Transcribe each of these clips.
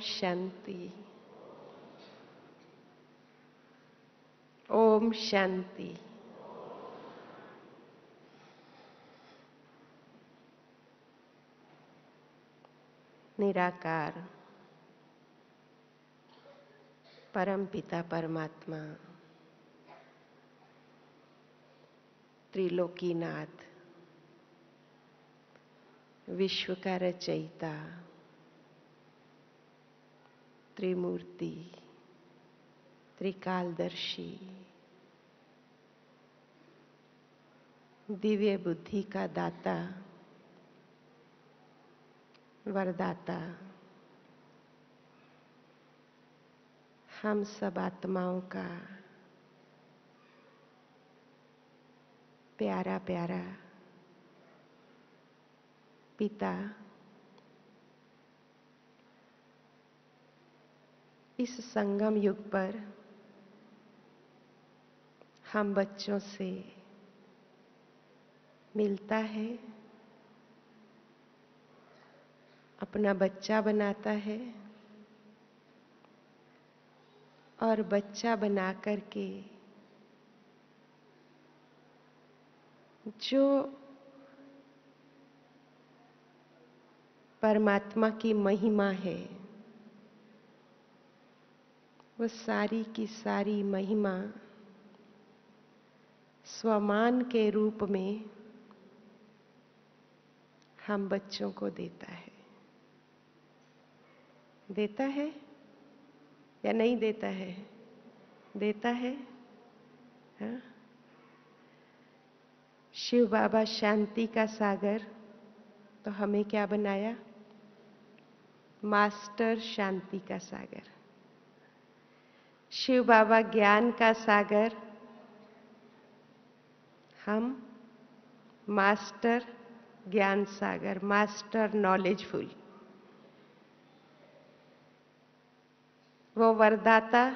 शांति। ओम शांति। निराकार परमपिता परमात्मा त्रिलोकीनाथ विश्व का रचयिता त्रिमूर्ति त्रिकालदर्शी दिव्य बुद्धि का दाता वरदाता हम सब आत्माओं का प्यारा प्यारा पिता, इस संगम युग पर हम बच्चों से मिलता है, अपना बच्चा बनाता है और बच्चा बना करके जो परमात्मा की महिमा है वो सारी की सारी महिमा स्वमान के रूप में हम बच्चों को देता है। देता है या नहीं देता है? देता है। हाँ? शिव बाबा शांति का सागर, तो हमें क्या बनाया? मास्टर शांति का सागर। शिव बाबा ज्ञान का सागर, हम मास्टर ज्ञान सागर, मास्टर नॉलेजफुल। वो वरदाता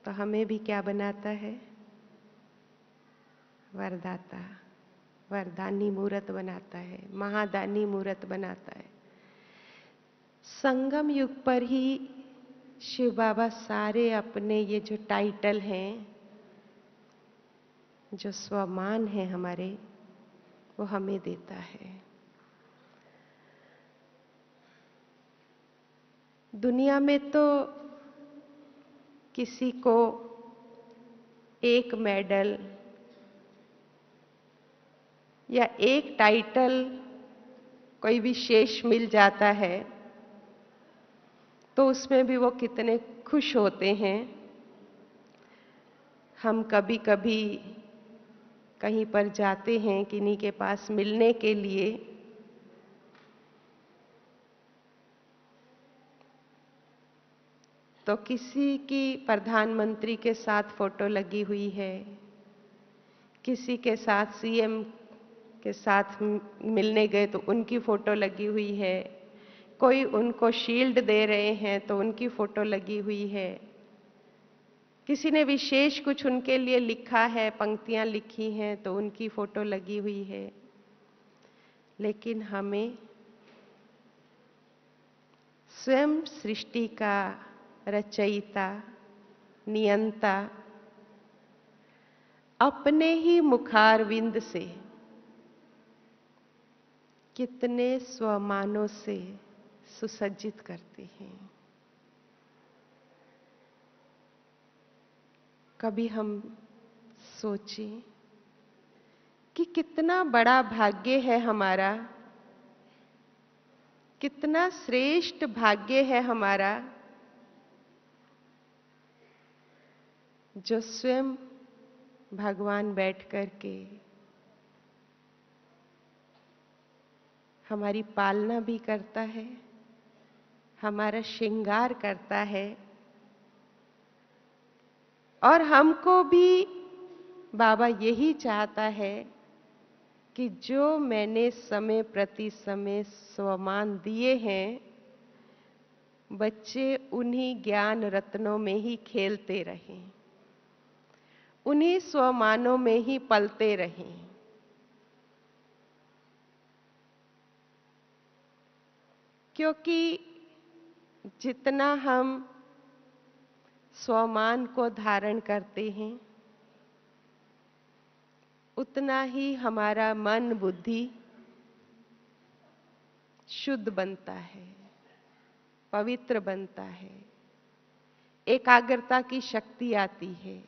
तो हमें भी क्या बनाता है? वरदाता, वरदानी मूर्त बनाता है, महादानी मूर्त बनाता है। संगम युग पर ही शिव बाबा सारे अपने ये जो टाइटल हैं, जो स्वमान है हमारे, वो हमें देता है। दुनिया में तो किसी को एक मेडल या एक टाइटल कोई विशेष मिल जाता है तो उसमें भी वो कितने खुश होते हैं। हम कभी कभी कहीं पर जाते हैं किन्हीं के पास मिलने के लिए, तो किसी की प्रधानमंत्री के साथ फोटो लगी हुई है, किसी के साथ सीएम के साथ मिलने गए तो उनकी फोटो लगी हुई है, कोई उनको शील्ड दे रहे हैं तो उनकी फोटो लगी हुई है, किसी ने विशेष कुछ उनके लिए लिखा है, पंक्तियां लिखी हैं तो उनकी फोटो लगी हुई है। लेकिन हमें स्वयं सृष्टि का रचयिता नियंता अपने ही मुखारविंद से कितने स्वमानों से सुसज्जित करते हैं। कभी हम सोचें कि कितना बड़ा भाग्य है हमारा, कितना श्रेष्ठ भाग्य है हमारा, जो स्वयं भगवान बैठ करके हमारी पालना भी करता है, हमारा श्रृंगार करता है और हमको भी बाबा यही चाहता है कि जो मैंने समय प्रति समय स्वमान दिए हैं, बच्चे उन्हीं ज्ञान रत्नों में ही खेलते रहें, उन्हीं स्वमानों में ही पलते रहें। क्योंकि जितना हम स्वमान को धारण करते हैं, उतना ही हमारा मन बुद्धि शुद्ध बनता है, पवित्र बनता है, एकाग्रता की शक्ति आती है।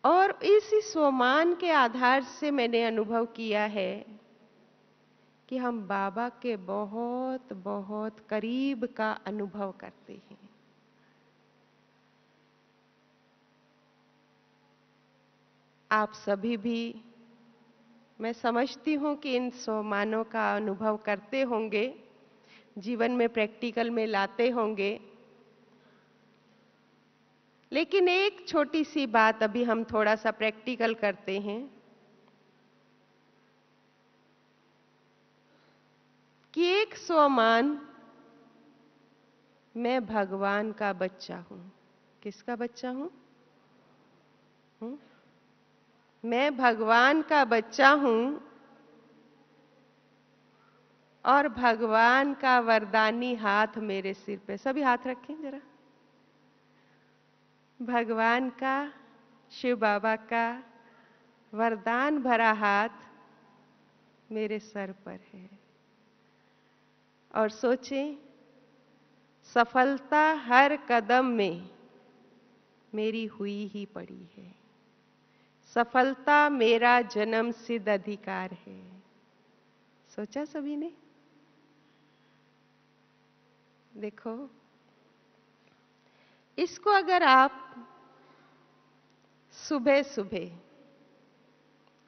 और इसी स्वमान के आधार से मैंने अनुभव किया है कि हम बाबा के बहुत बहुत करीब का अनुभव करते हैं। आप सभी भी, मैं समझती हूं कि इन स्वमानों का अनुभव करते होंगे, जीवन में प्रैक्टिकल में लाते होंगे। लेकिन एक छोटी सी बात अभी हम थोड़ा सा प्रैक्टिकल करते हैं कि एक स्वमान, मैं भगवान का बच्चा हूं। किसका बच्चा हूं? मैं भगवान का बच्चा हूं और भगवान का वरदानी हाथ मेरे सिर पे। सभी हाथ रखें जरा। भगवान का, शिव बाबा का वरदान भरा हाथ मेरे सर पर है। और सोचें, सफलता हर कदम में मेरी हुई ही पड़ी है। सफलता मेरा जन्म सिद्ध अधिकार है। सोचा सभी ने? देखो, इसको अगर आप सुबह सुबह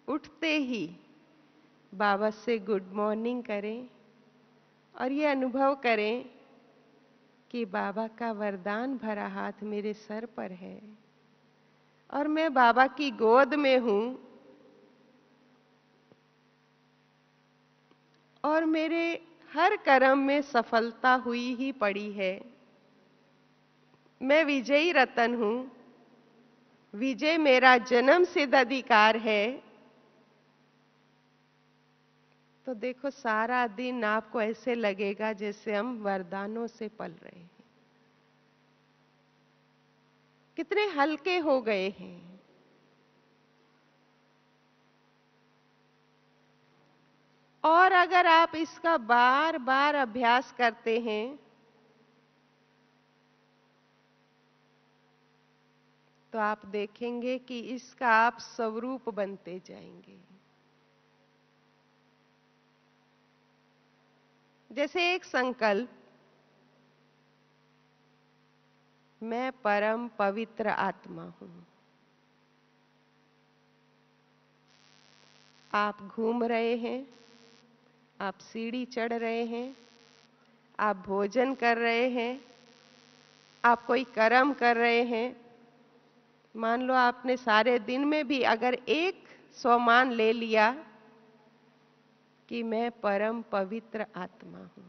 उठते ही बाबा से गुड मॉर्निंग करें और ये अनुभव करें कि बाबा का वरदान भरा हाथ मेरे सर पर है और मैं बाबा की गोद में हूं और मेरे हर कर्म में सफलता हुई ही पड़ी है। मैं विजयी रतन हूं, विजय मेरा जन्म सिद्ध अधिकार है। तो देखो, सारा दिन आपको ऐसे लगेगा जैसे हम वरदानों से पल रहे हैं। कितने हल्के हो गए हैं। और अगर आप इसका बार बार अभ्यास करते हैं तो आप देखेंगे कि इसका आप स्वरूप बनते जाएंगे। जैसे एक संकल्प, मैं परम पवित्र आत्मा हूं। आप घूम रहे हैं, आप सीढ़ी चढ़ रहे हैं, आप भोजन कर रहे हैं, आप कोई कर्म कर रहे हैं। मान लो आपने सारे दिन में भी अगर एक स्वमान ले लिया कि मैं परम पवित्र आत्मा हूं,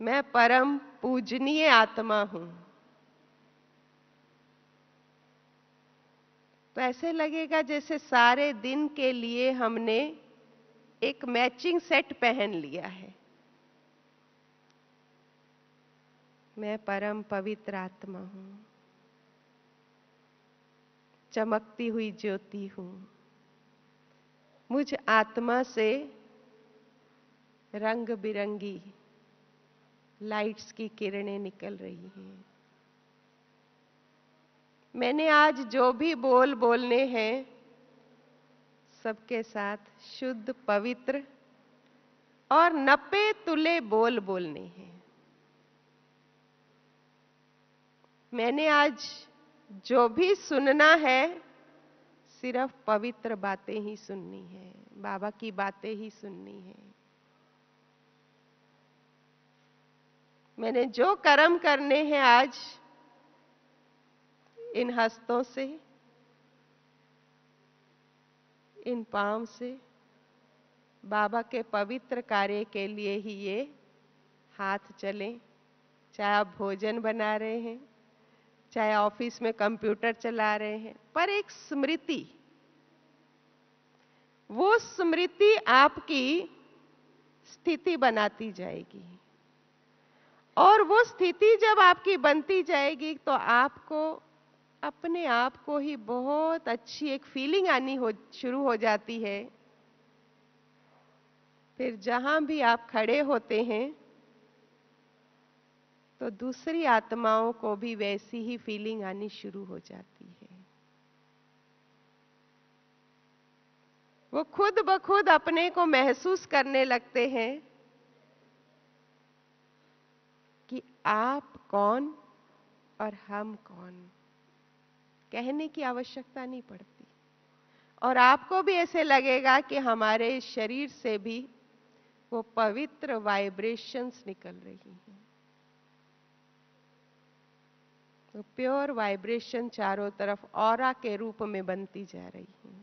मैं परम पूजनीय आत्मा हूं, तो ऐसे लगेगा जैसे सारे दिन के लिए हमने एक मैचिंग सेट पहन लिया है। मैं परम पवित्र आत्मा हूं, चमकती हुई ज्योति हूं। मुझ आत्मा से रंग बिरंगी लाइट्स की किरणें निकल रही हैं। मैंने आज जो भी बोल बोलने हैं सबके साथ शुद्ध, पवित्र और नपे तुले बोल बोलने हैं। मैंने आज जो भी सुनना है सिर्फ पवित्र बातें ही सुननी है, बाबा की बातें ही सुननी है। मैंने जो कर्म करने हैं आज इन हस्तों से, इन पांव से, बाबा के पवित्र कार्य के लिए ही ये हाथ चले। चाहे आप भोजन बना रहे हैं, चाहे ऑफिस में कंप्यूटर चला रहे हैं, पर एक स्मृति, वो स्मृति आपकी स्थिति बनाती जाएगी। और वो स्थिति जब आपकी बनती जाएगी तो आपको अपने आप को ही बहुत अच्छी एक फीलिंग आनी शुरू हो जाती है। फिर जहां भी आप खड़े होते हैं तो दूसरी आत्माओं को भी वैसी ही फीलिंग आनी शुरू हो जाती है। वो खुद ब खुद अपने को महसूस करने लगते हैं कि आप कौन और हम कौन। कहने की आवश्यकता नहीं पड़ती। और आपको भी ऐसे लगेगा कि हमारे शरीर से भी वो पवित्र वाइब्रेशंस निकल रही हैं। तो प्योर वाइब्रेशन चारों तरफ ऑरा के रूप में बनती जा रही है।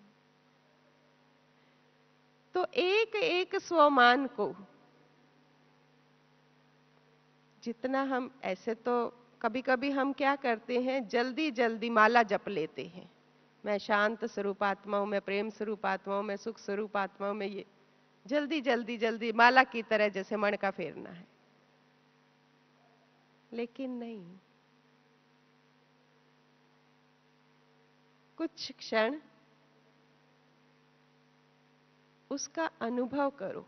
तो एक एक स्वमान को जितना हम, ऐसे तो कभी कभी हम क्या करते हैं, जल्दी जल्दी माला जप लेते हैं। मैं शांत स्वरूप आत्मा हूं, मैं प्रेम स्वरूप आत्मा हूं, मैं सुख स्वरूप आत्मा हूं, मैं ये जल्दी जल्दी जल्दी माला की तरह जैसे मणका फेरना है। लेकिन नहीं, कुछ क्षण उसका अनुभव करो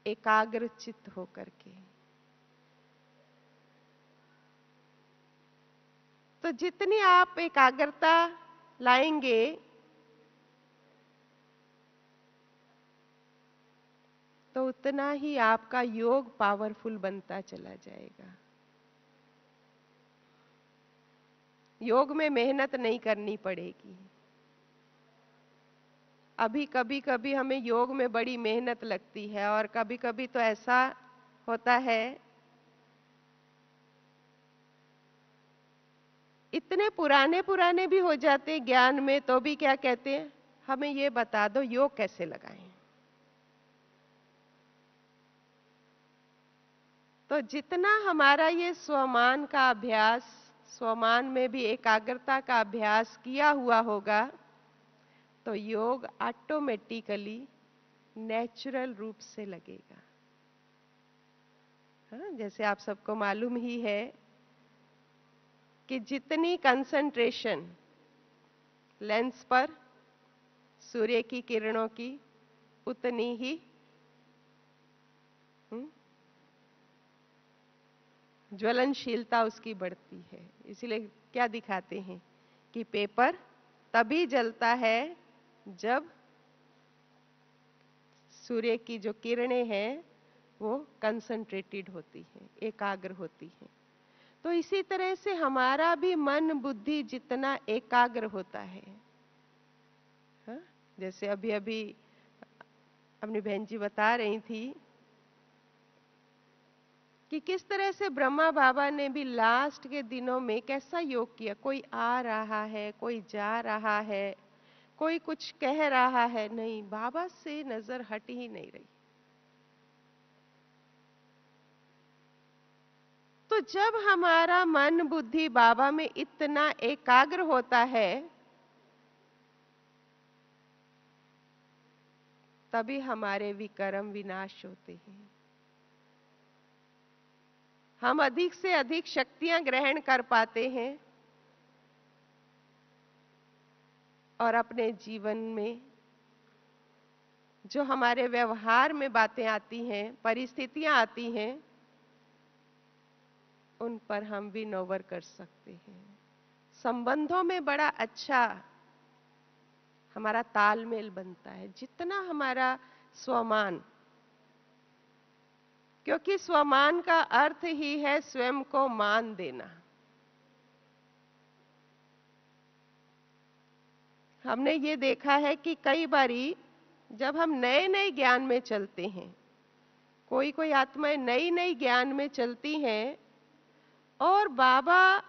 एकाग्र चित्त होकर के। तो जितनी आप एकाग्रता लाएंगे तो उतना ही आपका योग पावरफुल बनता चला जाएगा। योग में मेहनत नहीं करनी पड़ेगी। अभी कभी कभी हमें योग में बड़ी मेहनत लगती है और कभी कभी तो ऐसा होता है, इतने पुराने पुराने भी हो जाते ज्ञान में तो भी क्या कहते हैं, हमें ये बता दो योग कैसे लगाएं। तो जितना हमारा ये स्वमान का अभ्यास, स्वमान में भी एकाग्रता का अभ्यास किया हुआ होगा तो योग ऑटोमेटिकली नेचुरल रूप से लगेगा। हाँ, जैसे आप सबको मालूम ही है कि जितनी कंसंट्रेशन लेंस पर सूर्य की किरणों की, उतनी ही ज्वलनशीलता उसकी बढ़ती है। इसीलिए क्या दिखाते हैं कि पेपर तभी जलता है जब सूर्य की जो किरणें हैं वो कंसंट्रेटेड होती हैं, एकाग्र होती हैं। तो इसी तरह से हमारा भी मन बुद्धि जितना एकाग्र होता है, हाँ? जैसे अभी अभी अपनी बहन जी बता रही थी कि किस तरह से ब्रह्मा बाबा ने भी लास्ट के दिनों में कैसा योग किया। कोई आ रहा है, कोई जा रहा है, कोई कुछ कह रहा है, नहीं, बाबा से नजर हट ही नहीं रही। तो जब हमारा मन बुद्धि बाबा में इतना एकाग्र होता है तभी हमारे विकर्म विनाश होते हैं। हम अधिक से अधिक शक्तियां ग्रहण कर पाते हैं और अपने जीवन में जो हमारे व्यवहार में बातें आती हैं, परिस्थितियां आती हैं, उन पर हम विन ओवर कर सकते हैं। संबंधों में बड़ा अच्छा हमारा तालमेल बनता है जितना हमारा स्वमान, क्योंकि स्वमान का अर्थ ही है स्वयं को मान देना। हमने ये देखा है कि कई बारी जब हम नए नए ज्ञान में चलते हैं, कोई कोई आत्माएं नई नई ज्ञान में चलती हैं और बाबा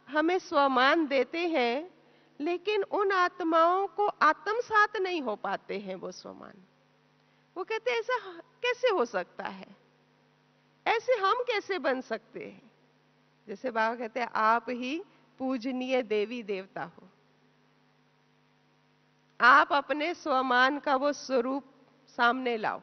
हमें स्वमान देते हैं, लेकिन उन आत्माओं को आत्मसात नहीं हो पाते हैं वो स्वमान। वो कहते हैं ऐसा कैसे हो सकता है, ऐसे हम कैसे बन सकते हैं। जैसे बाबा कहते हैं आप ही पूजनीय देवी देवता हो, आप अपने स्वमान का वो स्वरूप सामने लाओ,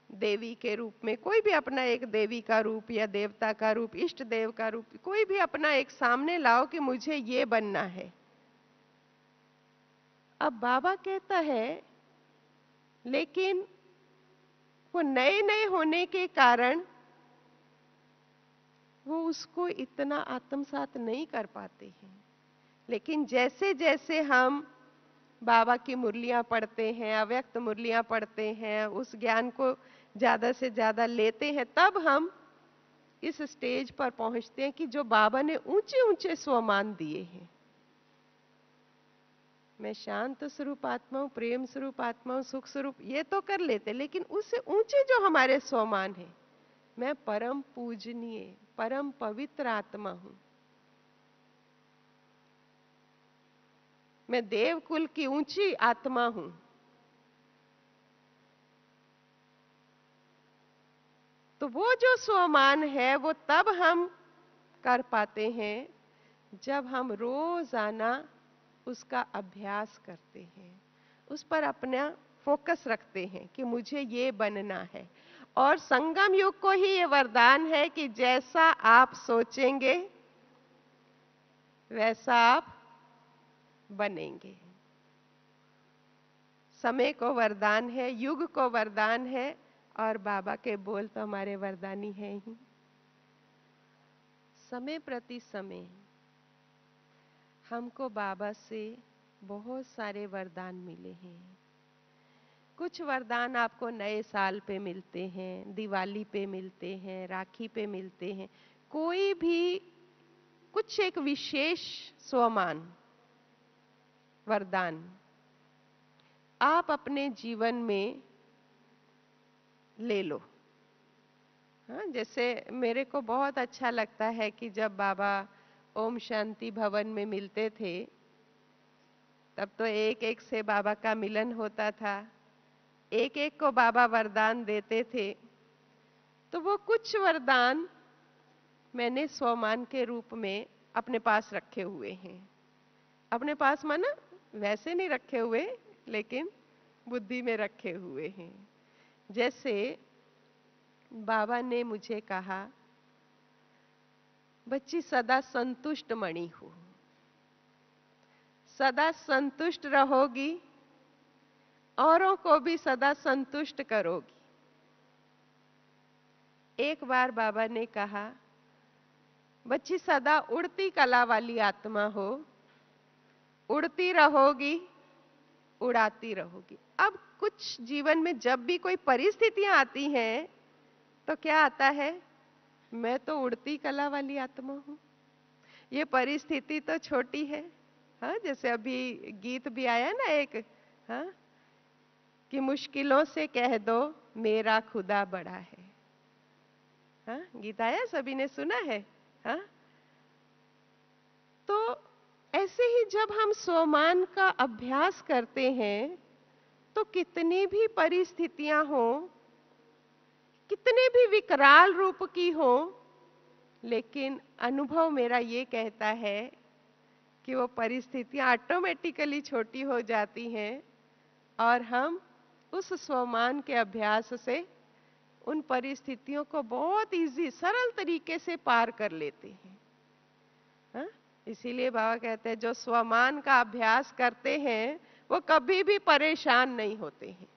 देवी के रूप में कोई भी अपना एक देवी का रूप या देवता का रूप, इष्ट देव का रूप, कोई भी अपना एक सामने लाओ कि मुझे ये बनना है। अब बाबा कहता है, लेकिन वो नए नए होने के कारण वो उसको इतना आत्मसात नहीं कर पाते हैं। लेकिन जैसे जैसे हम बाबा की मुरलियां पढ़ते हैं, अव्यक्त मुरलियां पढ़ते हैं, उस ज्ञान को ज्यादा से ज्यादा लेते हैं, तब हम इस स्टेज पर पहुंचते हैं कि जो बाबा ने ऊंचे ऊंचे स्वमान दिए हैं। मैं शांत स्वरूप आत्मा हूं, प्रेम स्वरूप आत्मा हूं, सुख स्वरूप, ये तो कर लेते, लेकिन उससे ऊंचे जो हमारे स्वमान है, मैं परम पूजनीय, परम पवित्र आत्मा हूं, मैं देवकुल की ऊंची आत्मा हूं। तो वो जो स्वमान है वो तब हम कर पाते हैं जब हम रोजाना उसका अभ्यास करते हैं, उस पर अपना फोकस रखते हैं कि मुझे ये बनना है। और संगम युग को ही ये वरदान है कि जैसा आप सोचेंगे वैसा आप बनेंगे। समय को वरदान है, युग को वरदान है, और बाबा के बोल तो हमारे वरदानी है ही। समय प्रति समय हमको बाबा से बहुत सारे वरदान मिले हैं। कुछ वरदान आपको नए साल पे मिलते हैं, दिवाली पे मिलते हैं, राखी पे मिलते हैं। कोई भी कुछ एक विशेष स्वमान वरदान आप अपने जीवन में ले लो। हाँ, जैसे मेरे को बहुत अच्छा लगता है कि जब बाबा ओम शांति भवन में मिलते थे, तब तो एक एक से बाबा का मिलन होता था, एक एक को बाबा वरदान देते थे। तो वो कुछ वरदान मैंने स्वमान के रूप में अपने पास रखे हुए हैं। अपने पास माना वैसे नहीं रखे हुए, लेकिन बुद्धि में रखे हुए हैं। जैसे बाबा ने मुझे कहा, बच्ची सदा संतुष्ट मणि हो, सदा संतुष्ट रहोगी, औरों को भी सदा संतुष्ट करोगी। एक बार बाबा ने कहा, बच्ची सदा उड़ती कला वाली आत्मा हो, उड़ती रहोगी, उड़ाती रहोगी। अब कुछ जीवन में जब भी कोई परिस्थितियां आती हैं, तो क्या आता है, मैं तो उड़ती कला वाली आत्मा हूं, ये परिस्थिति तो छोटी है। हाँ, जैसे अभी गीत भी आया ना एक, हाँ, कि मुश्किलों से कह दो मेरा खुदा बड़ा है। हाँ, गीत आया, सभी ने सुना है। हाँ, तो ऐसे ही जब हम स्वमान का अभ्यास करते हैं, तो कितनी भी परिस्थितियां हो, कितने भी विकराल रूप की हो, लेकिन अनुभव मेरा ये कहता है कि वो परिस्थितियां ऑटोमेटिकली छोटी हो जाती हैं, और हम उस स्वमान के अभ्यास से उन परिस्थितियों को बहुत इजी, सरल तरीके से पार कर लेते हैं। हाँ? इसीलिए बाबा कहते हैं, जो स्वमान का अभ्यास करते हैं वो कभी भी परेशान नहीं होते हैं,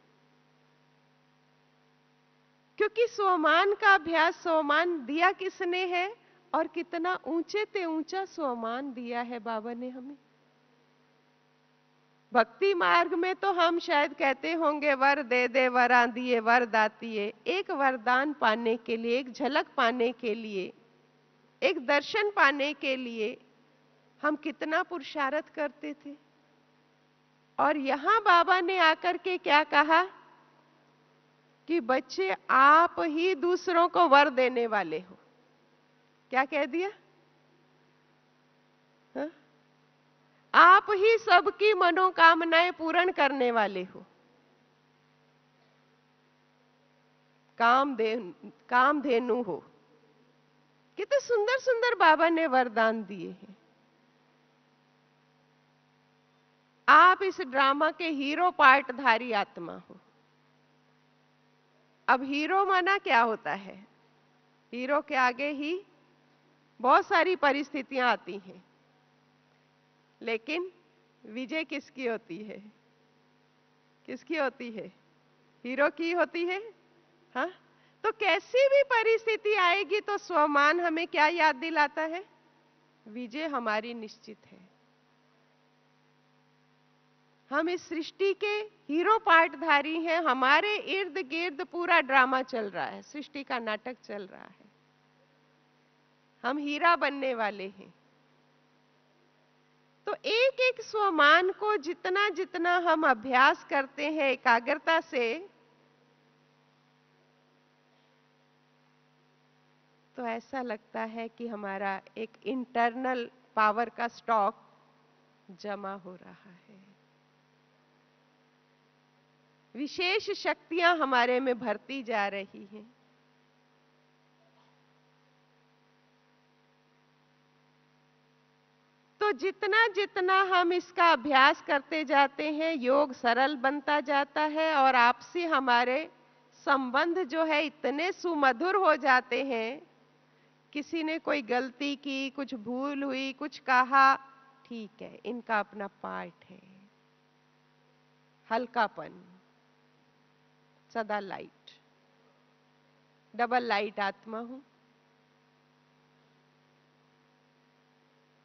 क्योंकि स्वमान का अभ्यास, स्वमान दिया किसने है, और कितना ऊंचे ते ऊंचा स्वमान दिया है बाबा ने हमें। भक्ति मार्ग में तो हम शायद कहते होंगे, वर दे दे वरा दिए वर दातिए। एक वरदान पाने के लिए, एक झलक पाने के लिए, एक दर्शन पाने के लिए हम कितना पुरुषार्थ करते थे। और यहां बाबा ने आकर के क्या कहा कि बच्चे आप ही दूसरों को वर देने वाले हो। क्या कह दिया? हा? आप ही सबकी मनोकामनाएं पूर्ण करने वाले हो। कामधेनु हो। कितने सुंदर सुंदर बाबा ने वरदान दिए हैं। आप इस ड्रामा के हीरो पार्टधारी आत्मा हो। अब हीरो माना क्या होता है? हीरो के आगे ही बहुत सारी परिस्थितियां आती हैं, लेकिन विजय किसकी होती है? किसकी होती है? हीरो की होती है। हाँ, तो कैसी भी परिस्थिति आएगी तो स्वमान हमें क्या याद दिलाता है? विजय हमारी निश्चित है। हम इस सृष्टि के हीरो पार्टधारी हैं। हमारे इर्द गिर्द पूरा ड्रामा चल रहा है, सृष्टि का नाटक चल रहा है। हम हीरा बनने वाले हैं। तो एक एक स्वमान को जितना जितना हम अभ्यास करते हैं एकाग्रता से, तो ऐसा लगता है कि हमारा एक इंटरनल पावर का स्टॉक जमा हो रहा है। विशेष शक्तियां हमारे में भरती जा रही हैं। तो जितना जितना हम इसका अभ्यास करते जाते हैं, योग सरल बनता जाता है और आपसी हमारे संबंध जो है इतने सुमधुर हो जाते हैं। किसी ने कोई गलती की, कुछ भूल हुई, कुछ कहा, ठीक है, इनका अपना पार्ट है। हल्कापन, सदा लाइट, डबल लाइट आत्मा हूं,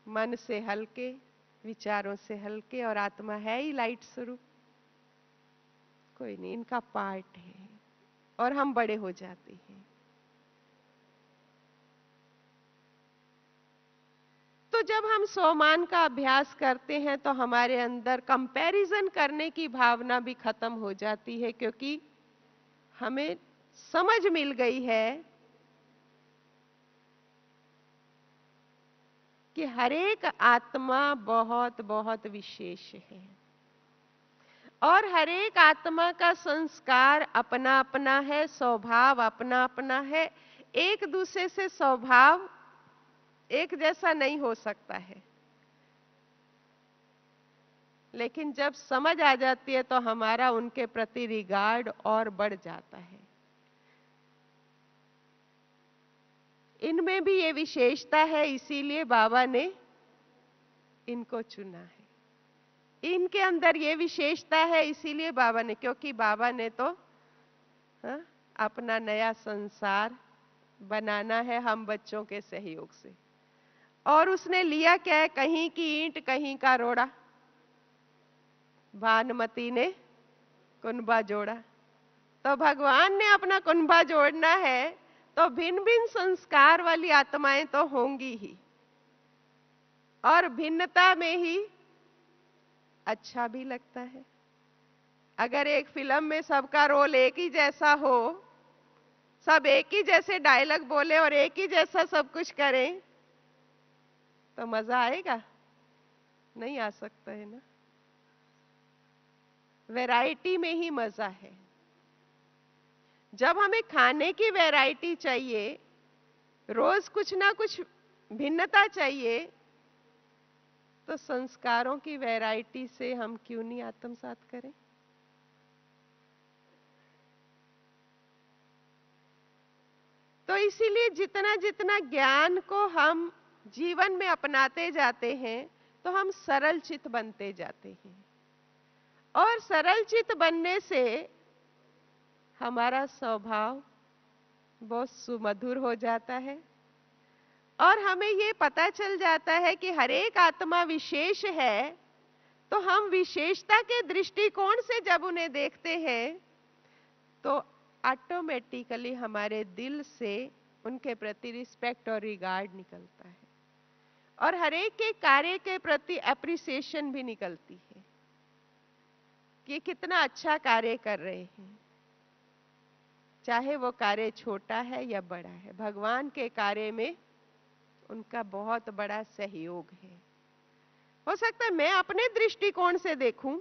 मन से हल्के, विचारों से हल्के, और आत्मा है ही लाइट स्वरूप। कोई नहीं, इनका पार्ट है और हम बड़े हो जाते हैं। तो जब हम स्वमान का अभ्यास करते हैं तो हमारे अंदर कंपैरिजन करने की भावना भी खत्म हो जाती है, क्योंकि हमें समझ मिल गई है कि हर एक आत्मा बहुत बहुत विशेष है और हर एक आत्मा का संस्कार अपना अपना है, स्वभाव अपना अपना है। एक दूसरे से स्वभाव एक जैसा नहीं हो सकता है, लेकिन जब समझ आ जाती है तो हमारा उनके प्रति रिगार्ड और बढ़ जाता है। इनमें भी ये विशेषता है, इसीलिए बाबा ने इनको चुना है। इनके अंदर ये विशेषता है, इसीलिए बाबा ने, क्योंकि बाबा ने तो अपना नया संसार बनाना है हम बच्चों के सहयोग से। और उसने लिया क्या है? कहीं की ईंट कहीं का रोड़ा। भानुमति ने कुनबा जोड़ा, तो भगवान ने अपना कुनबा जोड़ना है, तो भिन्न भिन्न संस्कार वाली आत्माएं तो होंगी ही, और भिन्नता में ही अच्छा भी लगता है। अगर एक फिल्म में सबका रोल एक ही जैसा हो, सब एक ही जैसे डायलॉग बोले और एक ही जैसा सब कुछ करें, तो मजा आएगा? नहीं आ सकता है ना। वैरायटी में ही मजा है। जब हमें खाने की वैरायटी चाहिए, रोज कुछ ना कुछ भिन्नता चाहिए, तो संस्कारों की वैरायटी से हम क्यों नहीं आत्मसात करें? तो इसीलिए जितना जितना ज्ञान को हम जीवन में अपनाते जाते हैं, तो हम सरल चित्त बनते जाते हैं, और सरल चित्त बनने से हमारा स्वभाव बहुत सुमधुर हो जाता है, और हमें ये पता चल जाता है कि हर एक आत्मा विशेष है। तो हम विशेषता के दृष्टिकोण से जब उन्हें देखते हैं, तो ऑटोमेटिकली हमारे दिल से उनके प्रति रिस्पेक्ट और रिगार्ड निकलता है, और हर एक के कार्य के प्रति एप्रिसिएशन भी निकलती है कि कितना अच्छा कार्य कर रहे हैं, चाहे वो कार्य छोटा है या बड़ा है। भगवान के कार्य में उनका बहुत बड़ा सहयोग है। हो सकता है मैं अपने दृष्टिकोण से देखूं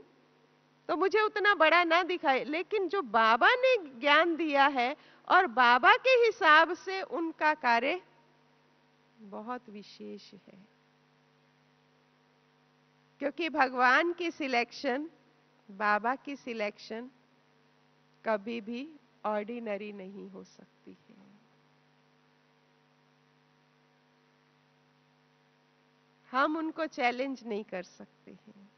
तो मुझे उतना बड़ा ना दिखाए, लेकिन जो बाबा ने ज्ञान दिया है और बाबा के हिसाब से उनका कार्य बहुत विशेष है, क्योंकि भगवान की सिलेक्शन, बाबा की सिलेक्शन कभी भी ऑर्डिनरी नहीं हो सकती है। हम उनको चैलेंज नहीं कर सकते हैं।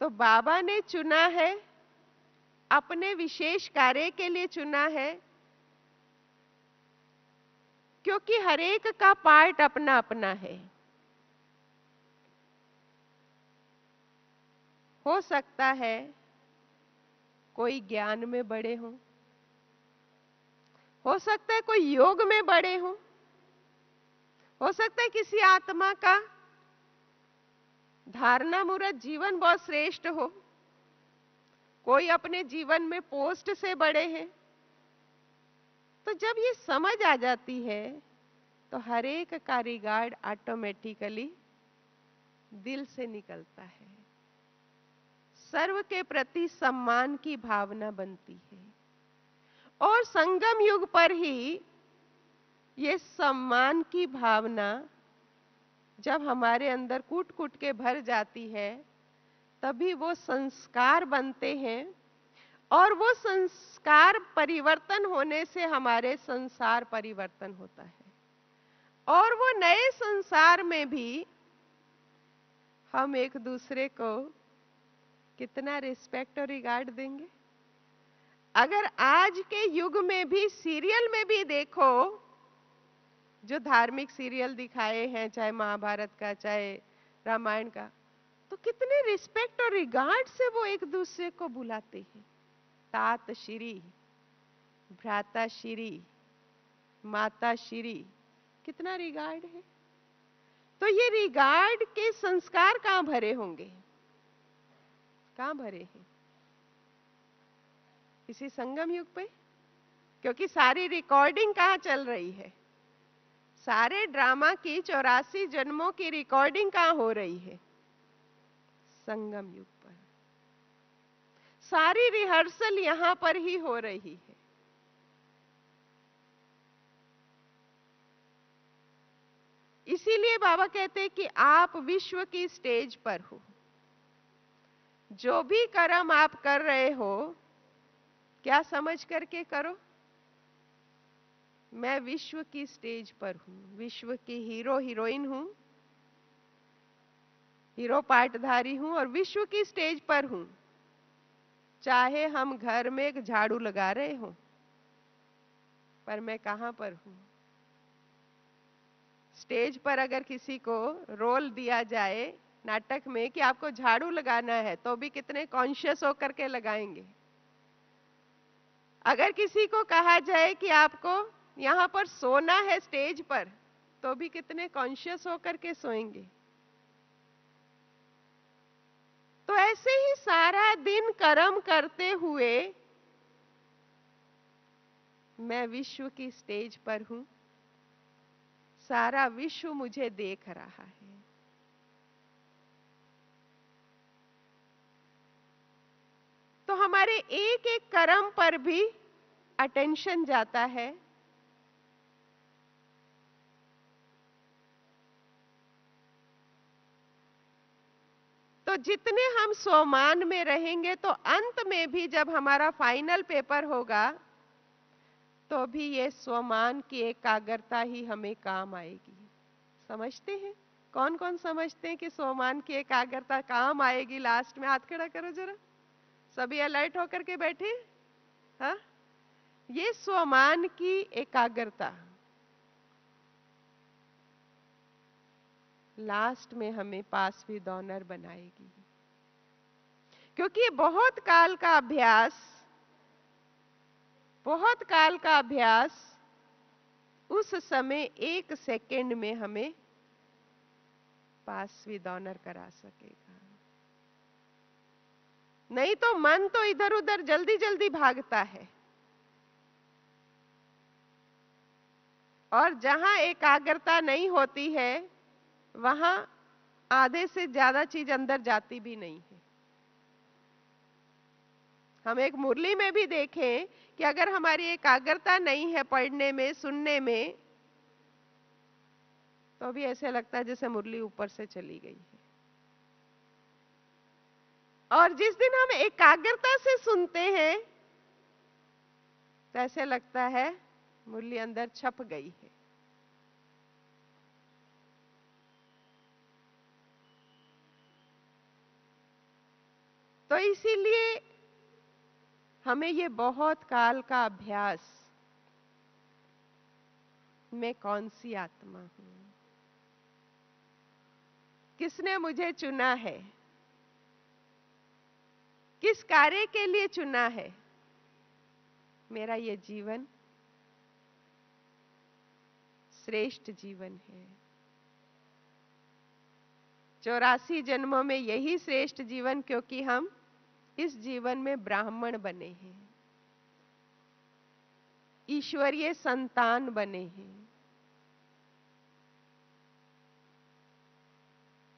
तो बाबा ने चुना है, अपने विशेष कार्य के लिए चुना है, क्योंकि हर एक का पार्ट अपना अपना है। हो सकता है कोई ज्ञान में बड़े हों, हो सकता है कोई योग में बड़े हों, हो सकता है किसी आत्मा का धारणा मूर्त जीवन बहुत श्रेष्ठ हो, कोई अपने जीवन में पोस्ट से बड़े हैं। तो जब ये समझ आ जाती है तो हर एक का रिगार्ड ऑटोमेटिकली दिल से निकलता है, सर्व के प्रति सम्मान की भावना बनती है। और संगम युग पर ही ये सम्मान की भावना जब हमारे अंदर कूट कूट के भर जाती है, तभी वो संस्कार बनते हैं, और वो संस्कार परिवर्तन होने से हमारे संसार परिवर्तन होता है। और वो नए संसार में भी हम एक दूसरे को कितना रिस्पेक्ट और रिगार्ड देंगे। अगर आज के युग में भी सीरियल में भी देखो, जो धार्मिक सीरियल दिखाए हैं, चाहे महाभारत का चाहे रामायण का, तो कितने रिस्पेक्ट और रिगार्ड से वो एक दूसरे को बुलाते हैं। तात श्री, भ्राता श्री, माता श्री, कितना रिगार्ड है। तो ये रिगार्ड के संस्कार कहां भरे होंगे, कहां भरे हैं? इसी संगम युग पे। क्योंकि सारी रिकॉर्डिंग कहां चल रही है, सारे ड्रामा की 84 जन्मों की रिकॉर्डिंग कहां हो रही है? संगम युग पर। सारी रिहर्सल यहां पर ही हो रही है। इसीलिए बाबा कहते हैं कि आप विश्व की स्टेज पर हो। जो भी कर्म आप कर रहे हो, क्या समझ करके करो? मैं विश्व की स्टेज पर हूं, विश्व की हीरो हीरोइन हूं, हीरो पार्टधारी हूं और विश्व की स्टेज पर हूं। चाहे हम घर में एक झाड़ू लगा रहे हो, पर मैं कहां पर हूं? स्टेज पर अगर किसी को रोल दिया जाए नाटक में कि आपको झाड़ू लगाना है, तो भी कितने कॉन्शियस होकर के लगाएंगे। अगर किसी को कहा जाए कि आपको यहां पर सोना है स्टेज पर, तो भी कितने कॉन्शियस होकर के सोएंगे। तो ऐसे ही सारा दिन कर्म करते हुए मैं विश्व की स्टेज पर हूं, सारा विश्व मुझे देख रहा है। तो हमारे एक एक कर्म पर भी अटेंशन जाता है। तो जितने हम स्वमान में रहेंगे, तो अंत में भी जब हमारा फाइनल पेपर होगा, तो भी ये स्वमान की एकाग्रता ही हमें काम आएगी। समझते हैं? कौन कौन समझते हैं कि स्वमान की एकाग्रता काम आएगी लास्ट में? हाथ खड़ा करो जरा, सभी अलर्ट होकर के बैठे। हाँ, ये स्वमान की एकाग्रता लास्ट में हमें पास विद ऑनर बनाएगी। क्योंकि ये बहुत काल का अभ्यास, बहुत काल का अभ्यास उस समय 1 सेकेंड में हमें पास विद ऑनर करा सकेगा। नहीं तो मन तो इधर उधर जल्दी जल्दी भागता है, और जहां एकाग्रता नहीं होती है, वहां आधे से ज्यादा चीज अंदर जाती भी नहीं है। हम एक मुरली में भी देखें कि अगर हमारी एकाग्रता नहीं है पढ़ने में, सुनने में, तो भी ऐसे लगता है जैसे मुरली ऊपर से चली गई है। और जिस दिन हम एकाग्रता से सुनते हैं तो ऐसे लगता है मुरली अंदर छप गई है। तो इसीलिए हमें ये बहुत काल का अभ्यास, मैं कौन सी आत्मा हूं, किसने मुझे चुना है, किस कार्य के लिए चुना है, मेरा ये जीवन श्रेष्ठ जीवन है। 84 जन्मों में यही श्रेष्ठ जीवन, क्योंकि हम इस जीवन में ब्राह्मण बने हैं, ईश्वरीय संतान बने हैं,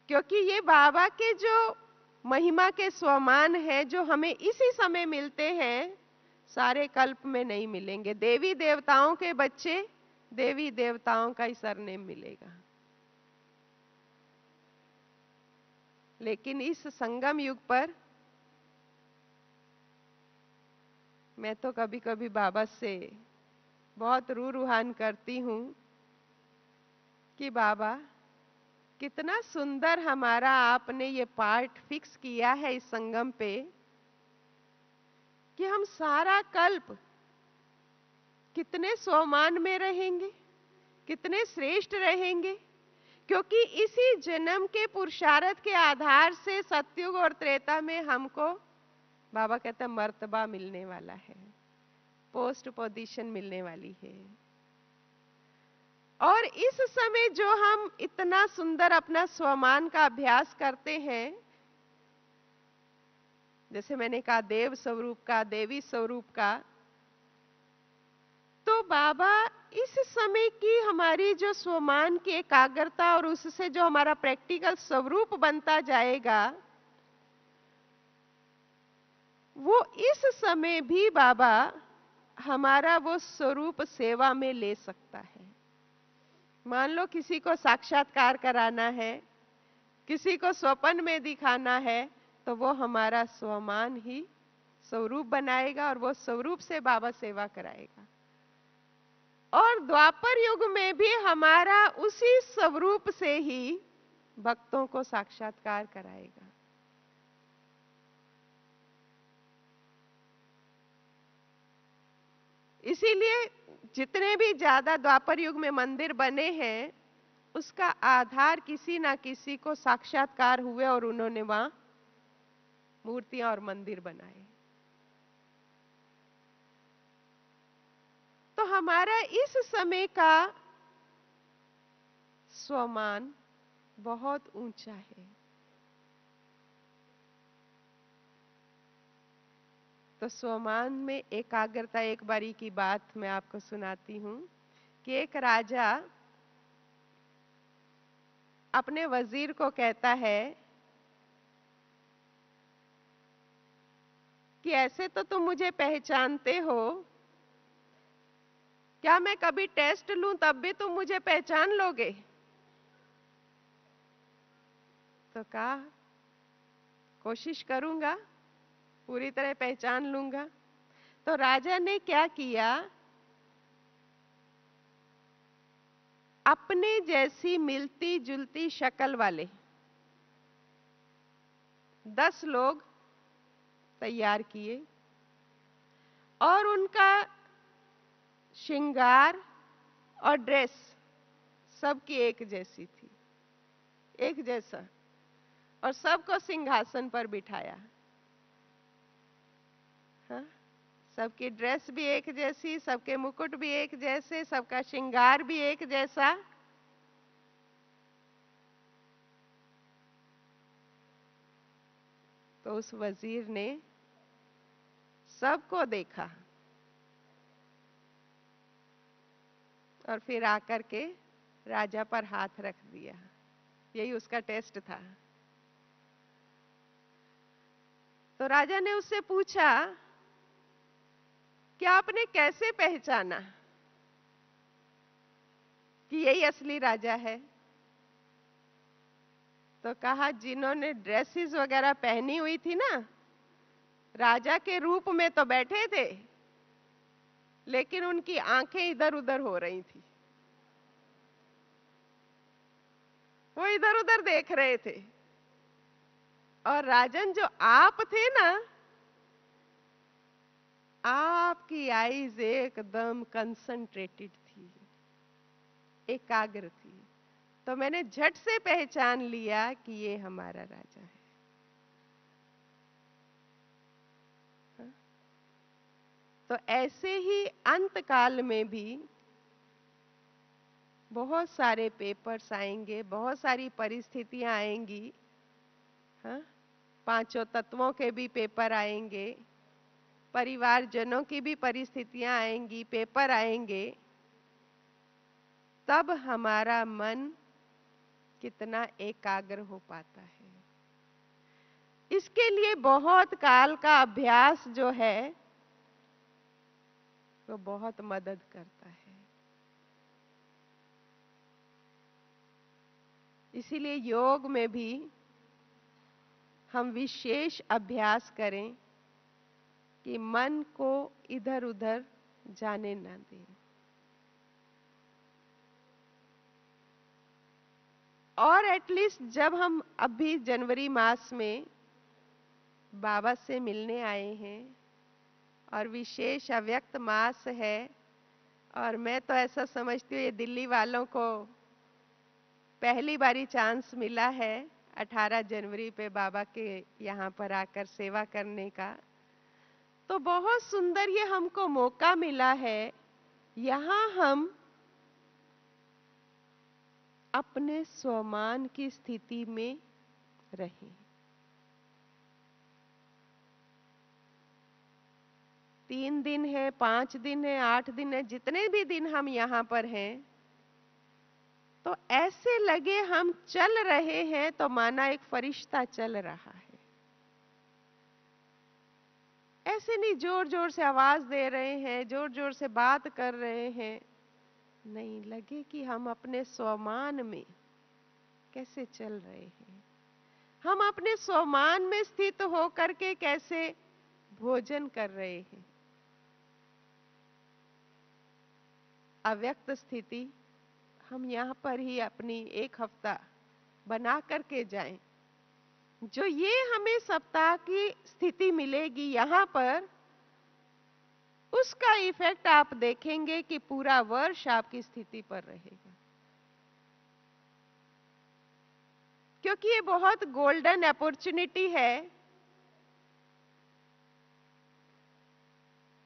क्योंकि ये बाबा के जो महिमा के स्वमान है, जो हमें इसी समय मिलते हैं, सारे कल्प में नहीं मिलेंगे। देवी देवताओं के बच्चे, देवी देवताओं का ही सरनेम मिलेगा, लेकिन इस संगम युग पर मैं तो कभी कभी बाबा से बहुत रूहान करती हूं कि बाबा, कितना सुंदर हमारा आपने ये पार्ट फिक्स किया है इस संगम पे, कि हम सारा कल्प कितने स्वमान में रहेंगे, कितने श्रेष्ठ रहेंगे, क्योंकि इसी जन्म के पुरुषार्थ के आधार से सतयुग और त्रेता में हमको बाबा कहते हैं मर्तबा मिलने वाला है, पोस्ट पोजीशन मिलने वाली है। और इस समय जो हम इतना सुंदर अपना स्वमान का अभ्यास करते हैं, जैसे मैंने कहा देव स्वरूप का, देवी स्वरूप का, तो बाबा इस समय की हमारी जो स्वमान की एकाग्रता और उससे जो हमारा प्रैक्टिकल स्वरूप बनता जाएगा, वो इस समय भी बाबा हमारा वो स्वरूप सेवा में ले सकता है। मान लो किसी को साक्षात्कार कराना है, किसी को स्वप्न में दिखाना है, तो वो हमारा स्वमान ही स्वरूप बनाएगा और वो स्वरूप से बाबा सेवा कराएगा। और द्वापर युग में भी हमारा उसी स्वरूप से ही भक्तों को साक्षात्कार कराएगा। इसीलिए जितने भी ज्यादा द्वापर युग में मंदिर बने हैं, उसका आधार किसी ना किसी को साक्षात्कार हुए और उन्होंने वहां मूर्तियां और मंदिर बनाए। तो हमारा इस समय का स्वमान बहुत ऊंचा है। तो स्वमान में एकाग्रता, एक बारी की बात मैं आपको सुनाती हूं कि एक राजा अपने वजीर को कहता है कि ऐसे तो तुम मुझे पहचानते हो, क्या मैं कभी टेस्ट लूं तब भी तुम मुझे पहचान लोगे? तो कहा कोशिश करूंगा, पूरी तरह पहचान लूंगा। तो राजा ने क्या किया, अपने जैसी मिलती जुलती शक्ल वाले 10 लोग तैयार किए और उनका श्रृंगार और ड्रेस सबकी एक जैसी थी, एक जैसा, और सबको सिंहासन पर बिठाया। हाँ? सबकी ड्रेस भी एक जैसी, सबके मुकुट भी एक जैसे, सबका श्रृंगार भी एक जैसा। तो उस वजीर ने सबको देखा और फिर आकर के राजा पर हाथ रख दिया। यही उसका टेस्ट था। तो राजा ने उससे पूछा कि आपने कैसे पहचाना कि यही असली राजा है? तो कहा जिन्होंने ड्रेसेस वगैरह पहनी हुई थी ना, राजा के रूप में तो बैठे थे, लेकिन उनकी आंखें इधर उधर हो रही थी, वो इधर उधर देख रहे थे। और राजन जो आप थे ना, आपकी आईज एकदम कंसंट्रेटेड थी, एकाग्र थी। तो मैंने झट से पहचान लिया कि ये हमारा राजा है। तो ऐसे ही अंत काल में भी बहुत सारे पेपर्स आएंगे, बहुत सारी परिस्थितियां आएंगी। हाँ, पांचों तत्वों के भी पेपर आएंगे, परिवारजनों की भी परिस्थितियां आएंगी, पेपर आएंगे। तब हमारा मन कितना एकाग्र हो पाता है। इसके लिए बहुत काल का अभ्यास जो है वो बहुत मदद करता है। इसीलिए योग में भी हम विशेष अभ्यास करें कि मन को इधर उधर जाने ना दें। और एटलीस्ट जब हम अभी जनवरी मास में बाबा से मिलने आए हैं और विशेष अव्यक्त मास है, और मैं तो ऐसा समझती हूँ ये दिल्ली वालों को पहली बारी चांस मिला है 18 जनवरी पे बाबा के यहाँ पर आकर सेवा करने का, तो बहुत सुंदर ये हमको मौका मिला है। यहाँ हम अपने स्वमान की स्थिति में रहें। 3 दिन है, 5 दिन है, 8 दिन है, जितने भी दिन हम यहाँ पर हैं, तो ऐसे लगे हम चल रहे हैं तो माना एक फरिश्ता चल रहा है। ऐसे नहीं जोर जोर से आवाज दे रहे हैं, जोर जोर से बात कर रहे हैं, नहीं, लगे कि हम अपने स्वमान में कैसे चल रहे हैं, हम अपने स्वमान में स्थित होकर के कैसे भोजन कर रहे हैं। अव्यक्त स्थिति हम यहाँ पर ही अपनी 1 हफ्ता बना करके जाएं। जो ये हमें सप्ताह की स्थिति मिलेगी यहाँ पर, उसका इफेक्ट आप देखेंगे कि पूरा वर्ष आपकी स्थिति पर रहेगा। क्योंकि ये बहुत गोल्डन अपॉर्चुनिटी है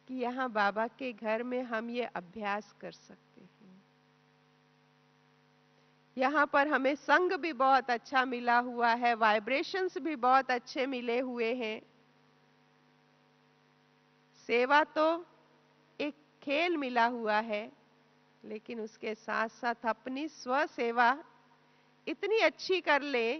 कि यहाँ बाबा के घर में हम ये अभ्यास कर सकते हैं। यहाँ पर हमें संग भी बहुत अच्छा मिला हुआ है, वाइब्रेशंस भी बहुत अच्छे मिले हुए हैं। सेवा तो एक खेल मिला हुआ है, लेकिन उसके साथ साथ अपनी स्व सेवा इतनी अच्छी कर ले,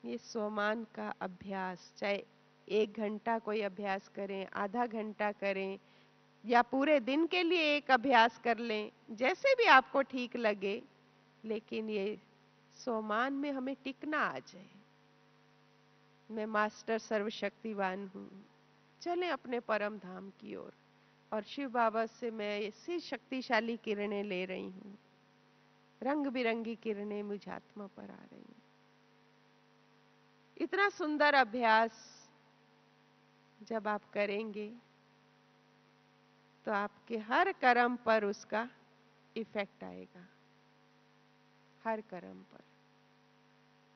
ये स्वमान का अभ्यास, चाहे 1 घंटा कोई अभ्यास करें, आधा घंटा करें, या पूरे दिन के लिए एक अभ्यास कर लें, जैसे भी आपको ठीक लगे, लेकिन ये स्वमान में हमें टिकना आ जाए। मैं मास्टर सर्वशक्तिवान हूँ, चलें अपने परम धाम की ओर। और शिव बाबा से मैं ऐसी शक्तिशाली किरणें ले रही हूँ, रंग बिरंगी किरणें मुझ आत्मा पर आ रही हैं। इतना सुंदर अभ्यास जब आप करेंगे तो आपके हर कर्म पर उसका इफेक्ट आएगा, हर कर्म पर।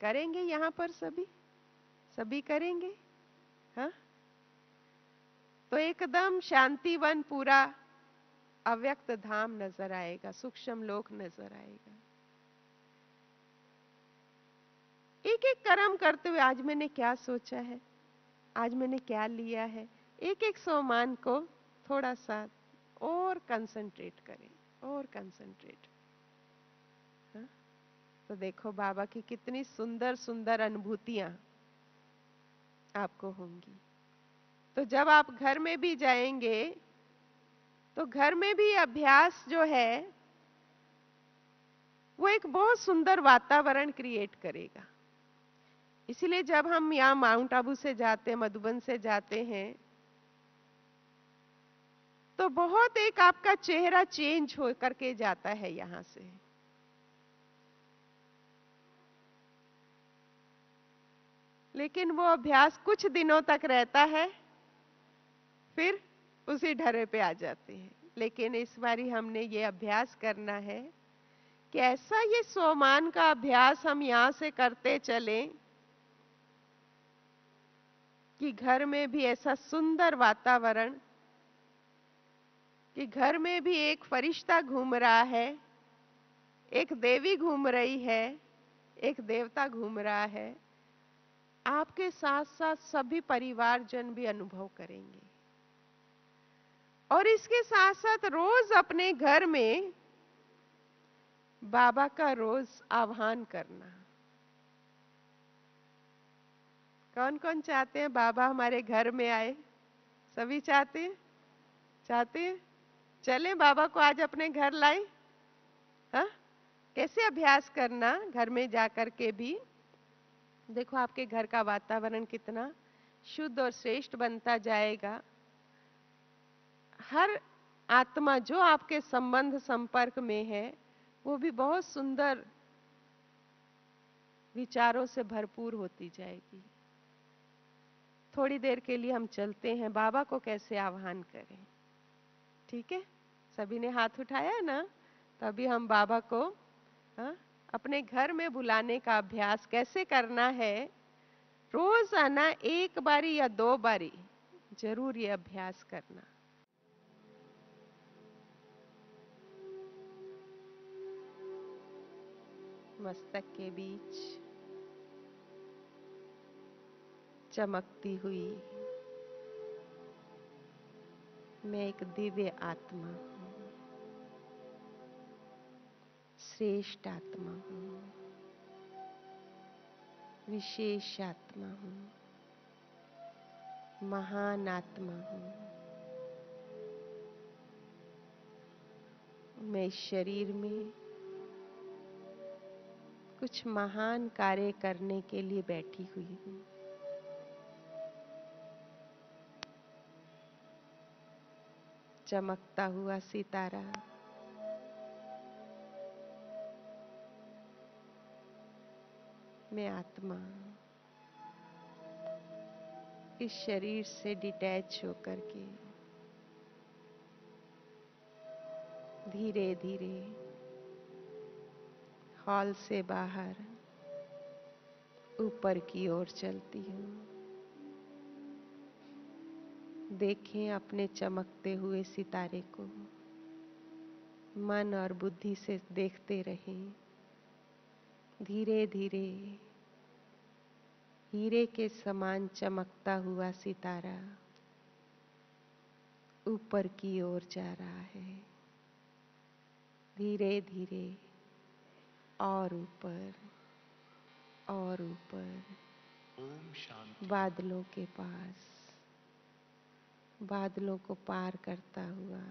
करेंगे यहाँ पर सभी करेंगे, हाँ? तो एकदम शांतिवन पूरा अव्यक्त धाम नजर आएगा, सूक्ष्म लोक नजर आएगा। एक एक कर्म करते हुए आज मैंने क्या सोचा है, आज मैंने क्या लिया है, एक एक सोमान को थोड़ा सा और कंसंट्रेट करें, और कंसंट्रेट। हाँ? तो देखो बाबा की कितनी सुंदर सुंदर अनुभूतियां आपको होंगी। तो जब आप घर में भी जाएंगे तो घर में भी अभ्यास जो है वो एक बहुत सुंदर वातावरण क्रिएट करेगा। इसीलिए जब हम यहाँ माउंट आबू से जाते हैं, मधुबन से जाते हैं, तो बहुत एक आपका चेहरा चेंज हो करके जाता है यहां से। लेकिन वो अभ्यास कुछ दिनों तक रहता है, फिर उसी ढर्रे पे आ जाते हैं। लेकिन इस बारी हमने ये अभ्यास करना है कि ऐसा ये स्वमान का अभ्यास हम यहां से करते चलें कि घर में भी ऐसा सुंदर वातावरण, कि घर में भी एक फरिश्ता घूम रहा है, एक देवी घूम रही है, एक देवता घूम रहा है, आपके साथ साथ सभी परिवारजन भी अनुभव करेंगे। और इसके साथ साथ रोज अपने घर में बाबा का रोज आह्वान करना। कौन कौन चाहते हैं बाबा हमारे घर में आए? सभी चाहते हैं? चाहते हैं? चलें बाबा को आज अपने घर लाएं। हाँ, कैसे अभ्यास करना घर में जाकर के भी। देखो आपके घर का वातावरण कितना शुद्ध और श्रेष्ठ बनता जाएगा। हर आत्मा जो आपके संबंध संपर्क में है वो भी बहुत सुंदर विचारों से भरपूर होती जाएगी। थोड़ी देर के लिए हम चलते हैं, बाबा को कैसे आह्वान करें। ठीक है, सभी ने हाथ उठाया है ना? तभी हम बाबा को अपने घर में बुलाने का अभ्यास कैसे करना है। रोजाना एक बारी या 2 बारी जरूर ये अभ्यास करना। मस्तक के बीच चमकती हुई मैं एक दिव्य आत्मा हूँ, श्रेष्ठ आत्मा हूँ, विशेष आत्मा हूँ, महान आत्मा हूँ। मैं इस शरीर में कुछ महान कार्य करने के लिए बैठी हुई हूँ। चमकता हुआ सितारा, मैं आत्मा इस शरीर से डिटैच होकर के धीरे धीरे हॉल से बाहर ऊपर की ओर चलती हूँ। देखें अपने चमकते हुए सितारे को, मन और बुद्धि से देखते रहें। धीरे धीरे हीरे के समान चमकता हुआ सितारा ऊपर की ओर जा रहा है। धीरे धीरे और ऊपर और ऊपर, बादलों के पास, बादलों को पार करता हुआ,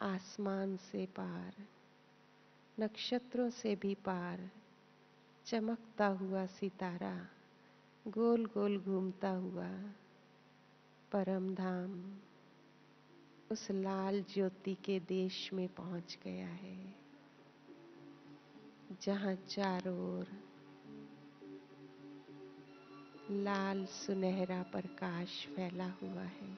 आसमान से पार, नक्षत्रों से भी पार चमकता हुआ सितारा गोल गोल घूमता हुआ परम धाम उस लाल ज्योति के देश में पहुंच गया है, जहां चारों ओर लाल सुनहरा प्रकाश फैला हुआ है,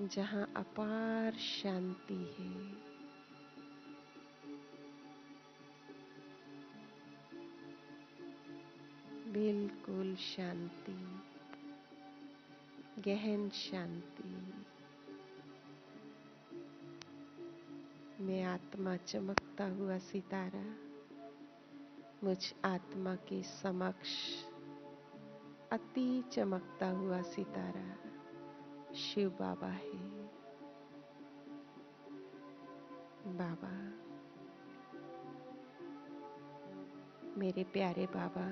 जहां अपार शांति है। बिल्कुल शांति, गहन शांति। मैं आत्मा चमकता हुआ सितारा, मुझ आत्मा के समक्ष अति चमकता हुआ सितारा शिव बाबा है। बाबा, मेरे प्यारे बाबा,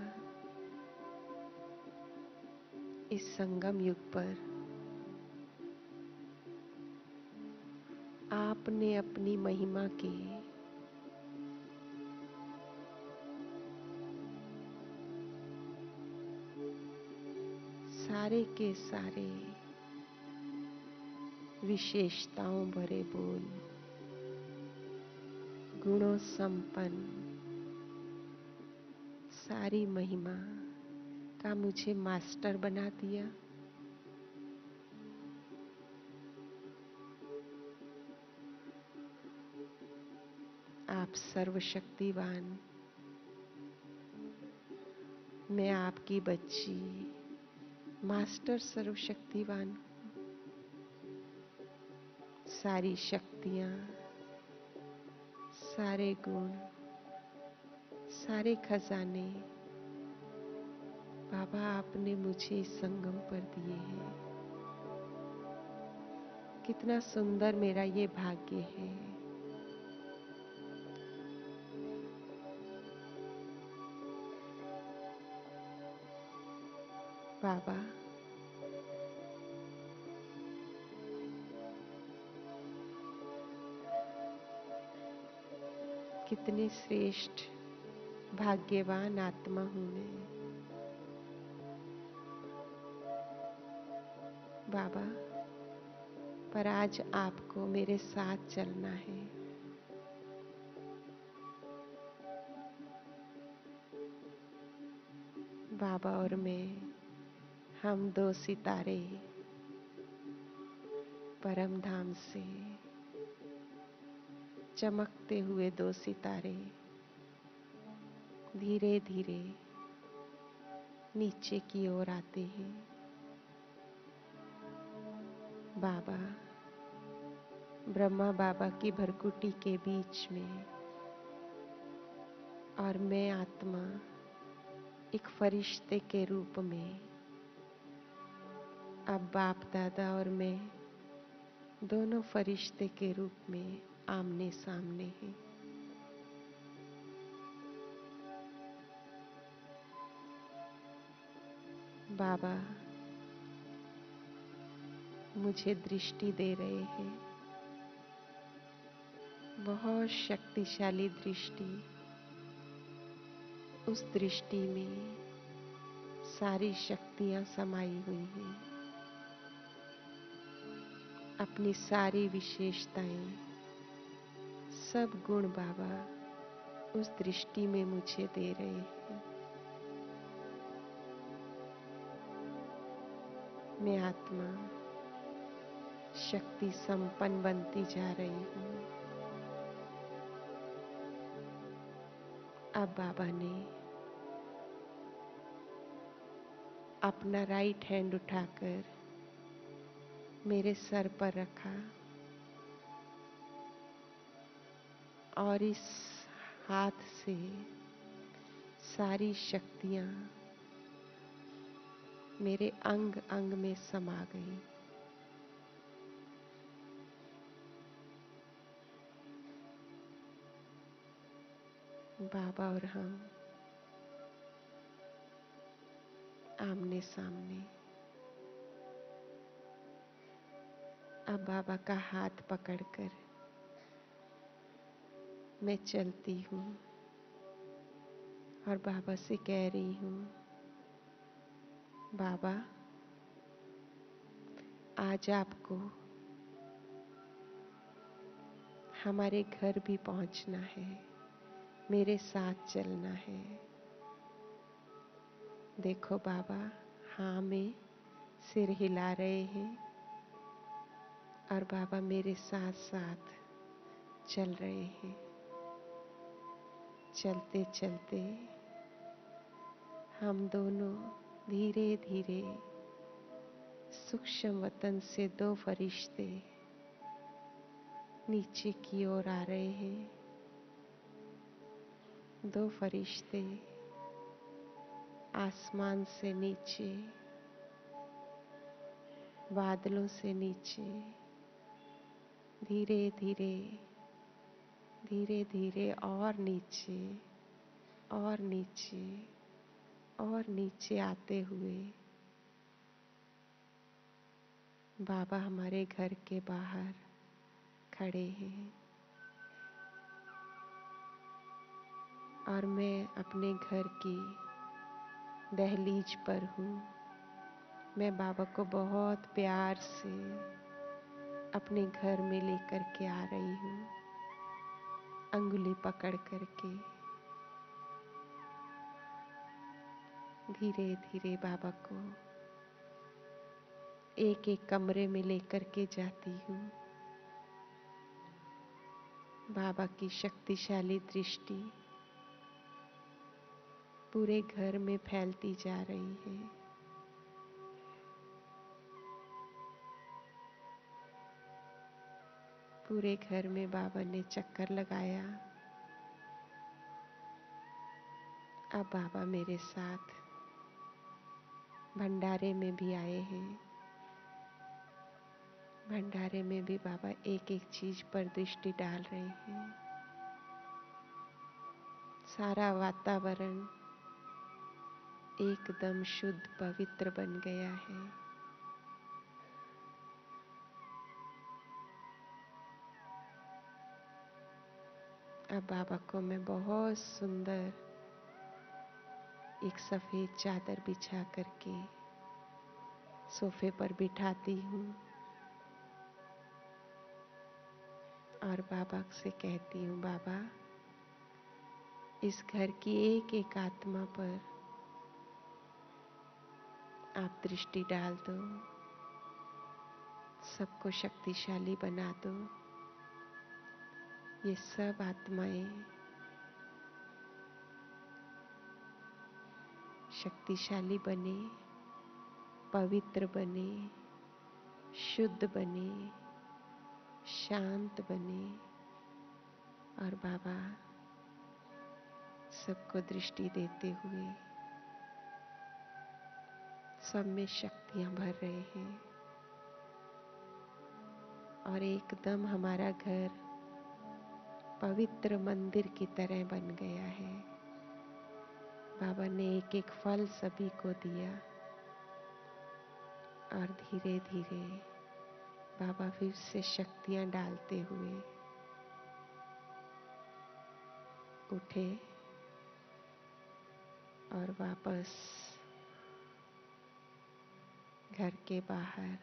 इस संगम युग पर आप अपने अपनी महिमा के सारे के सारे विशेषताओं भरे बोल, गुणों संपन्न सारी महिमा का मुझे मास्टर बना दिया। आप सर्वशक्तिवान, मैं आपकी बच्ची, मास्टर सर्वशक्तिवान। सारी शक्तियां, सारे गुण, सारे खजाने बाबा आपने मुझे इस संगम पर दिए हैं। कितना सुंदर मेरा ये भाग्य है। बाबा कितने श्रेष्ठ भाग्यवान आत्मा हूं मैं। बाबा पर आज आपको मेरे साथ चलना है। बाबा और मैं, हम दो सितारे परम धाम से चमकते हुए दो सितारे धीरे धीरे नीचे की ओर आते हैं। बाबा ब्रह्मा बाबा की भरकुटी के बीच में और मैं आत्मा एक फरिश्ते के रूप में, अब बाप दादा और मैं दोनों फरिश्ते के रूप में आमने सामने हैं। बाबा मुझे दृष्टि दे रहे हैं, बहुत शक्तिशाली दृष्टि। उस दृष्टि में सारी शक्तियां समाई हुई हैं। अपनी सारी विशेषताएं, सब गुण बाबा उस दृष्टि में मुझे दे रहे हैं। मैं आत्मा शक्ति संपन्न बनती जा रही हूँ। अब बाबा ने अपना राइट हैंड उठाकर मेरे सर पर रखा और इस हाथ से सारी शक्तियां मेरे अंग अंग में समा गई। बाबा और हम आमने सामने। अब बाबा का हाथ पकड़कर मैं चलती हूँ और बाबा से कह रही हूँ, बाबा आज आपको हमारे घर भी पहुंचना है, मेरे साथ चलना है। देखो बाबा, हाँ में सिर हिला रहे हैं और बाबा मेरे साथ साथ चल रहे हैं। चलते चलते हम दोनों धीरे धीरे सूक्ष्म वतन से दो फरिश्ते नीचे की ओर आ रहे हैं। दो फरिश्ते आसमान से नीचे, बादलों से नीचे धीरे धीरे धीरे धीरे और नीचे और नीचे और नीचे आते हुए बाबा हमारे घर के बाहर खड़े हैं और मैं अपने घर की दहलीज पर हूँ। मैं बाबा को बहुत प्यार से अपने घर में लेकर के आ रही हूँ, अंगुली पकड़ करके। धीरे धीरे बाबा को एक एक कमरे में लेकर के जाती हूँ। बाबा की शक्तिशाली दृष्टि पूरे घर में फैलती जा रही है। पूरे घर में बाबा ने चक्कर लगाया। अब बाबा मेरे साथ भंडारे में भी आए हैं। भंडारे में भी बाबा एक एक चीज पर दृष्टि डाल रहे हैं। सारा वातावरण एकदम शुद्ध पवित्र बन गया है। अब बाबा को मैं बहुत सुंदर एक सफेद चादर बिछा करके सोफे पर बिठाती हूँ और बाबा से कहती हूँ, बाबा इस घर की एक एक आत्मा पर आप दृष्टि डाल दो, सबको शक्तिशाली बना दो। ये सब आत्माएं शक्तिशाली बने, पवित्र बने, शुद्ध बने, शांत बने और बाबा सबको दृष्टि देते हुए सब में शक्तियां भर रहे हैं और एकदम हमारा घर पवित्र मंदिर की तरह बन गया है। बाबा ने एक एक फल सभी को दिया और धीरे धीरे बाबा फिर से शक्तियां डालते हुए उठे और वापस घर के बाहर,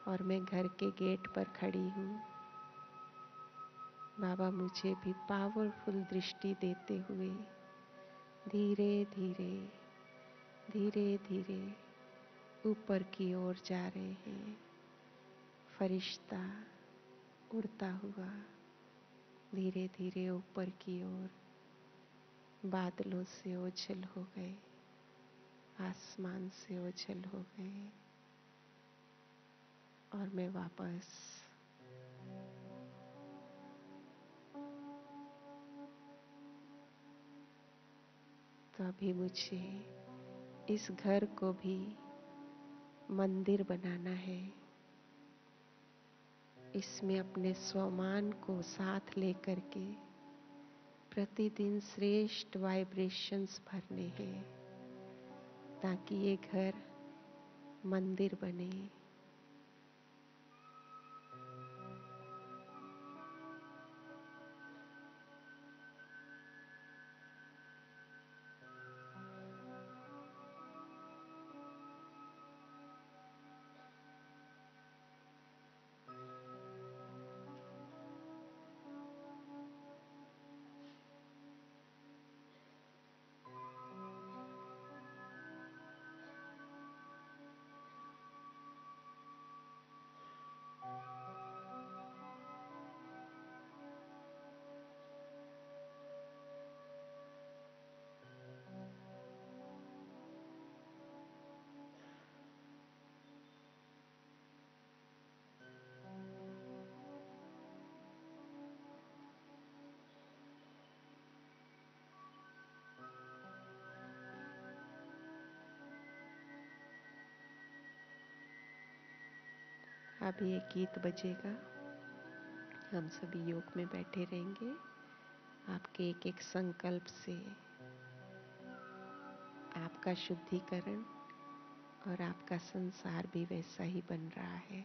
और मैं घर के गेट पर खड़ी हूँ। बाबा मुझे भी पावरफुल दृष्टि देते हुए धीरे धीरे धीरे धीरे ऊपर की ओर जा रहे हैं। फरिश्ता उड़ता हुआ धीरे धीरे ऊपर की ओर बादलों से ओझल हो गए, आसमान से ओझल हो गए और मैं वापस तो अभी मुझे इस घर को भी मंदिर बनाना है। इसमें अपने स्वमान को साथ लेकर के प्रतिदिन श्रेष्ठ वाइब्रेशंस भरने हैं ताकि ये घर मंदिर बने। अभी एक गीत बजेगा, हम सभी योग में बैठे रहेंगे। आपके एक एक संकल्प से आपका शुद्धिकरण और आपका संसार भी वैसा ही बन रहा है।